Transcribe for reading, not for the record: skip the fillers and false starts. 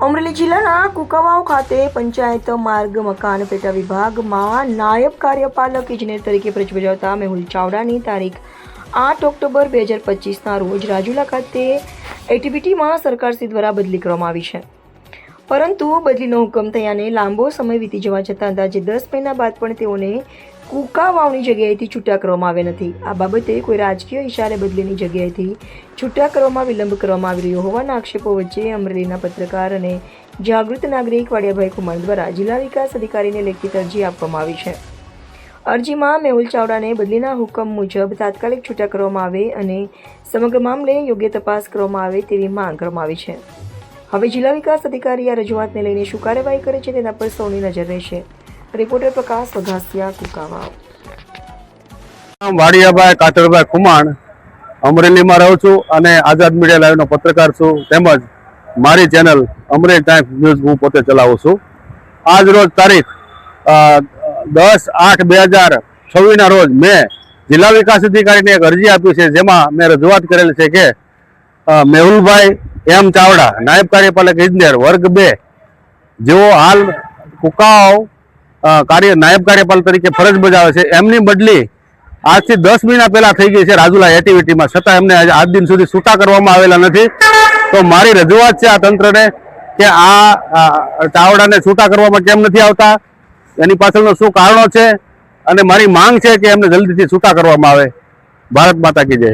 અમરેલી જિલ્લાના કુંકાવાવ ખાતે પંચાયત માર્ગ મકાન પેટા વિભાગમાં નાયબ કાર્યપાલક ઇજનેર તરીકે ફરજ બજાવતા મેહુલ ચાવડાની તારીખ 8 ઓક્ટોબર 2025ના રોજ રાજુલા ખાતે એટીબીટીમાં સરકારશ્રી દ્વારા બદલી કરવામાં આવી છે. પરંતુ બદલીનો હુકમ થયાને લાંબો સમય વીતી જવા છતાં અંદાજે 10 મહિના બાદ પણ તેઓને કુંકાવાવની જગ્યાએથી છૂટા કરવામાં આવ્યા નથી. આ બાબતે કોઈ રાજકીય ઇશારે બદલીની જગ્યાએથી છૂટા કરવામાં વિલંબ કરવામાં આવી રહ્યો હોવાના આક્ષેપો વચ્ચે અમરેલીના પત્રકાર અને જાગૃત નાગરિક વાડિયાભાઈ કુમાર દ્વારા જિલ્લા વિકાસ અધિકારીને લેખિત અરજી આપવામાં આવી છે. અરજીમાં મેહુલ ચાવડાને બદલીના હુકમ મુજબ તાત્કાલિક છૂટા કરવામાં આવે અને સમગ્ર મામલે યોગ્ય તપાસ કરવામાં આવે તેવી માંગ કરવામાં આવી છે. હવે જિલ્લા વિકાસ અધિકારી આ રજૂઆતને લઈને શું કાર્યવાહી કરે છે તેના પર સૌની નજર રહેશે. રિપોર્ટર પ્રકાશ વઘાસિયા, કુંકાવાવ. વાડિયાભાઈ કાતરભાઈ કુમાર, અમરેલીમાં રહું છું અને આઝાદ મીડિયા લાઈવનો પત્રકાર છું. તેમજ મારી ચેનલ અમરેલી ટાઈમ્સ ન્યૂઝ હું પોતે ચલાવું છું. આજ રોજ તારીખ 10/8/2026ના રોજ મેં જિલ્લા વિકાસ અધિકારીને એક અરજી આપી છે, જેમાં મેં રજૂઆત કરેલી છે કે મેહુલભાઈ એમ ચાવડા, નાયબ કાર્યપાલક ઇજનેર વર્ગ 2, જેઓ હાલ કુંકાવાવ નાયબ કાર્યપાલક તરીકે ફરજ બજાવે છે, એમની બદલી આજથી 10 મહિના પહેલા થઈ ગઈ છે રાજુલા એટીવીટીમાં, છતાં એમને આજ દિન સુધી છૂટા કરવામાં આવેલા નથી. તો મારી રજૂઆત છે આ તંત્રને કે આ ચાવડાને છૂટા કરવામાં કેમ નથી આવતા, એની પાછળનો શું કારણો છે, અને મારી માંગ છે કે એમને જલ્દીથી છૂટા કરવામાં આવે. ભારત માતા કી જય.